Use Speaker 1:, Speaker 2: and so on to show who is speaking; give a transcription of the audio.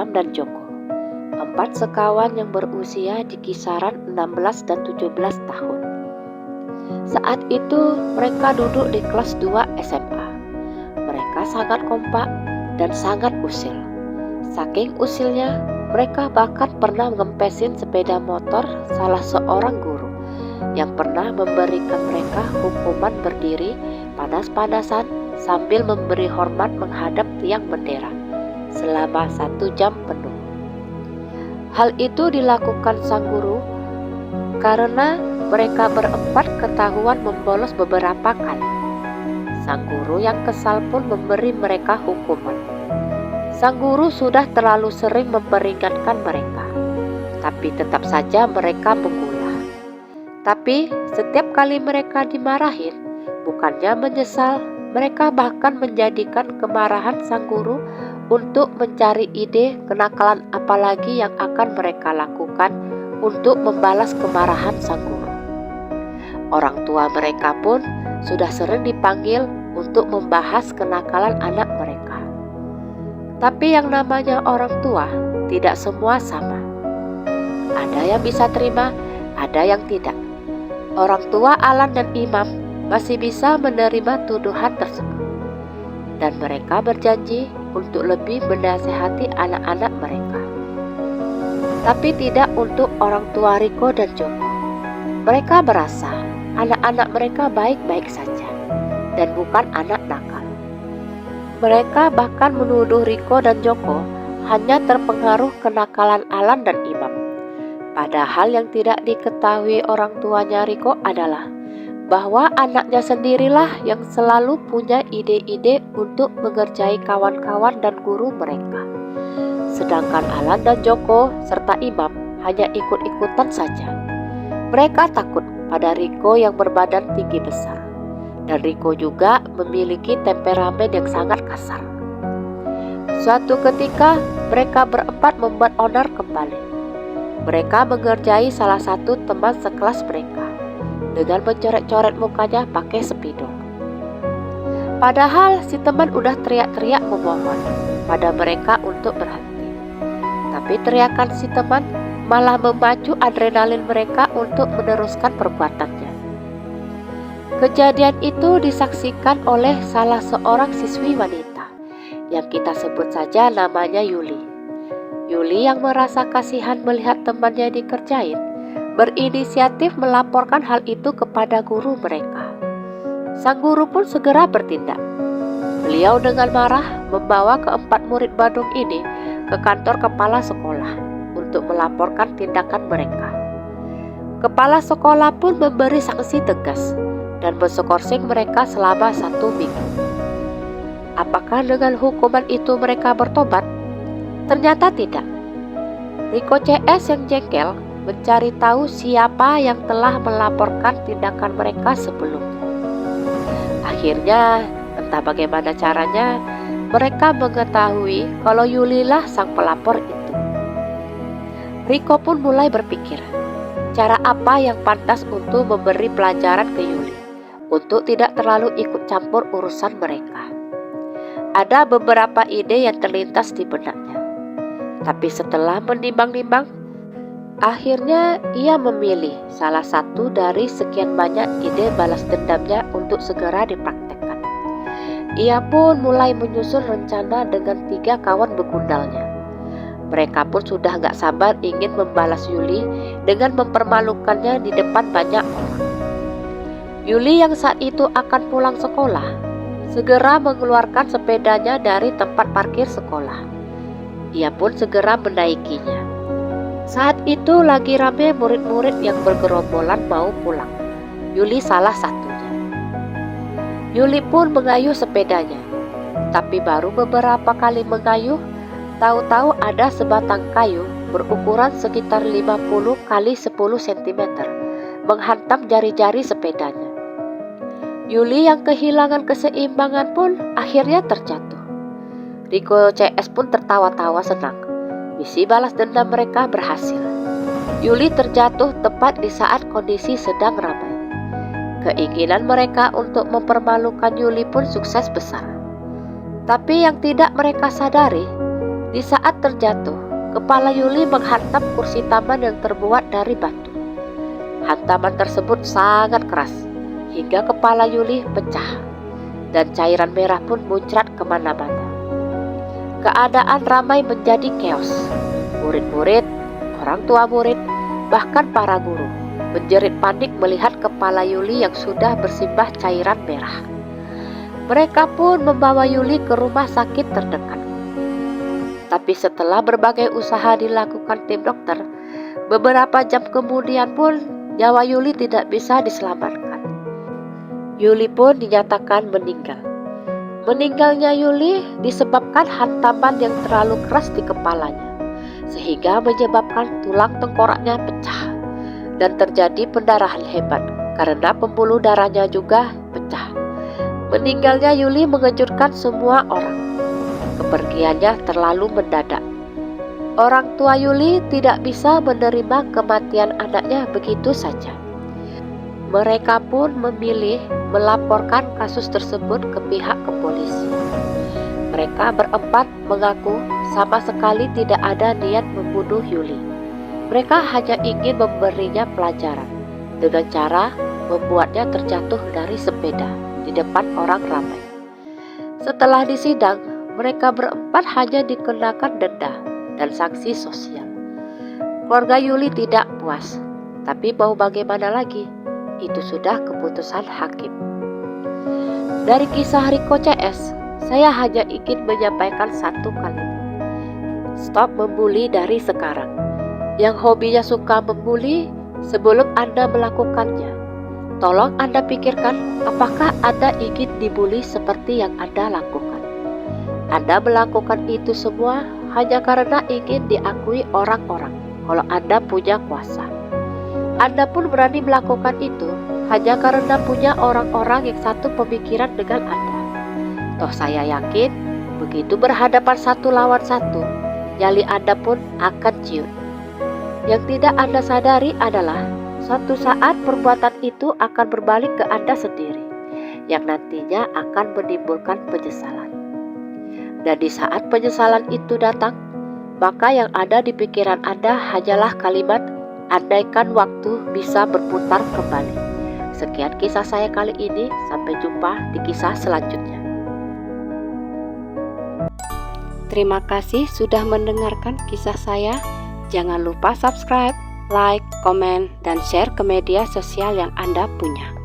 Speaker 1: Imam dan Joko, 4 sekawan yang berusia di kisaran 16 dan 17 tahun. Saat itu mereka duduk di kelas 2 SMA. Mereka sangat kompak dan sangat usil. Saking usilnya, mereka bahkan pernah ngempesin sepeda motor salah seorang guru yang pernah memberikan mereka hukuman berdiri panas-panasan sambil memberi hormat menghadap tiang bendera selama 1 jam penuh. Hal itu dilakukan sang guru karena mereka berempat ketahuan membolos beberapa kali. Sang guru yang kesal pun memberi mereka hukuman. Sang guru sudah terlalu sering memperingatkan mereka, tapi tetap saja mereka mengulah. Tapi setiap kali mereka dimarahin, bukannya menyesal, mereka bahkan menjadikan kemarahan sang guru untuk mencari ide kenakalan apalagi yang akan mereka lakukan untuk membalas kemarahan sang guru. Orang tua mereka pun sudah sering dipanggil untuk membahas kenakalan anak mereka. Tapi yang namanya orang tua tidak semua sama. Ada yang bisa terima, ada yang tidak. Orang tua Alan dan Imam masih bisa menerima tuduhan tersebut. Dan mereka berjanji untuk lebih menasehati anak-anak mereka. Tapi tidak untuk orang tua Riko dan Joko. Mereka merasa anak-anak mereka baik-baik saja dan bukan anak nakal. Mereka bahkan menuduh Riko dan Joko hanya terpengaruh kenakalan Alan dan Imam. Padahal yang tidak diketahui orang tuanya Riko adalah bahwa anaknya sendirilah yang selalu punya ide-ide untuk mengerjai kawan-kawan dan guru mereka. Sedangkan Alan dan Joko serta Imam hanya ikut-ikutan saja. Mereka takut pada Riko yang berbadan tinggi besar. Dan Riko juga memiliki temperamen yang sangat kasar. Suatu ketika mereka berempat membuat onar kembali. Mereka mengerjai salah satu teman sekelas mereka dengan mencoret-coret mukanya pakai spidol. Padahal si teman udah teriak-teriak memohon pada mereka untuk berhenti. Tapi teriakan si teman malah memacu adrenalin mereka untuk meneruskan perbuatannya. Kejadian itu disaksikan oleh salah seorang siswi wanita yang kita sebut saja namanya Yuli. Yuli yang merasa kasihan melihat temannya dikerjain, berinisiatif melaporkan hal itu kepada guru mereka. Sang guru pun segera bertindak. Beliau dengan marah membawa keempat murid Badung ini ke kantor kepala sekolah untuk melaporkan tindakan mereka. Kepala sekolah pun memberi sanksi tegas dan menskorsing mereka selama 1 minggu. Apakah dengan hukuman itu mereka bertobat? Ternyata tidak. Riko CS yang jengkel mencari tahu siapa yang telah melaporkan tindakan mereka sebelumnya. Akhirnya, entah bagaimana caranya, mereka mengetahui kalau Yulilah sang pelapor itu. Riko pun mulai berpikir, cara apa yang pantas untuk memberi pelajaran ke Yuli untuk tidak terlalu ikut campur urusan mereka. Ada beberapa ide yang terlintas di benaknya. Tapi setelah menimbang-nimbang, akhirnya ia memilih salah satu dari sekian banyak ide balas dendamnya untuk segera dipraktekkan. Ia pun mulai menyusun rencana dengan 3 kawan begundalnya. Mereka pun sudah gak sabar ingin membalas Yuli dengan mempermalukannya di depan banyak orang. Yuli yang saat itu akan pulang sekolah segera mengeluarkan sepedanya dari tempat parkir sekolah. Ia pun segera menaikinya. Saat itu lagi rame murid-murid yang bergerombolan mau pulang. Yuli salah satunya. Yuli pun mengayuh sepedanya. Tapi baru beberapa kali mengayuh, tahu-tahu ada sebatang kayu berukuran sekitar 50 kali 10 cm menghantam jari-jari sepedanya. Yuli yang kehilangan keseimbangan pun akhirnya terjatuh. Riko CS pun tertawa-tawa senang. Misi balas dendam mereka berhasil. Yuli terjatuh tepat di saat kondisi sedang ramai. Keinginan mereka untuk mempermalukan Yuli pun sukses besar. Tapi yang tidak mereka sadari, Di saat terjatuh, kepala Yuli menghantam kursi taman yang terbuat dari batu. Hantaman tersebut sangat keras, hingga kepala Yuli pecah, dan cairan merah pun muncrat kemana-mana. Keadaan ramai menjadi keos. Murid-murid, orang tua murid, bahkan para guru menjerit panik melihat kepala Yuli yang sudah bersimbah cairan merah. Mereka pun membawa Yuli ke rumah sakit terdekat. Tapi setelah berbagai usaha dilakukan tim dokter, beberapa jam kemudian pun nyawa Yuli tidak bisa diselamatkan. Yuli pun dinyatakan meninggal. Meninggalnya Yuli disebabkan hantaman yang terlalu keras di kepalanya, sehingga menyebabkan tulang tengkoraknya pecah dan terjadi pendarahan hebat karena pembuluh darahnya juga pecah. Meninggalnya Yuli mengejutkan semua orang. Kepergiannya terlalu mendadak. Orang tua Yuli tidak bisa menerima kematian anaknya begitu saja. Mereka pun memilih melaporkan kasus tersebut ke pihak kepolisian. Mereka berempat mengaku sama sekali tidak ada niat membunuh Yuli. Mereka hanya ingin memberinya pelajaran dengan cara membuatnya terjatuh dari sepeda di depan orang ramai. Setelah disidang, mereka berempat hanya dikenakan denda dan sanksi sosial. Keluarga Yuli tidak puas, tapi mau bagaimana lagi? Itu sudah keputusan hakim. Dari kisah Riko CS, saya hanya ingin menyampaikan satu kalimat. Stop membuli dari sekarang. Yang hobinya suka membuli, sebelum Anda melakukannya, tolong Anda pikirkan apakah Anda ingin dibuli seperti yang Anda lakukan. Anda melakukan itu semua hanya karena ingin diakui orang-orang kalau Anda punya kuasa. Anda pun berani melakukan itu hanya karena punya orang-orang yang satu pemikiran dengan Anda. Toh saya yakin, begitu berhadapan satu lawan satu, nyali Anda pun akan ciut. Yang tidak Anda sadari adalah suatu saat perbuatan itu akan berbalik ke Anda sendiri, yang nantinya akan menimbulkan penyesalan. Dan di saat penyesalan itu datang, maka yang ada di pikiran Anda hanyalah kalimat, andaikan waktu bisa berputar kembali. Sekian kisah saya kali ini, sampai jumpa di kisah selanjutnya. Terima kasih sudah mendengarkan kisah saya. Jangan lupa subscribe, like, komen, dan share ke media sosial yang Anda punya.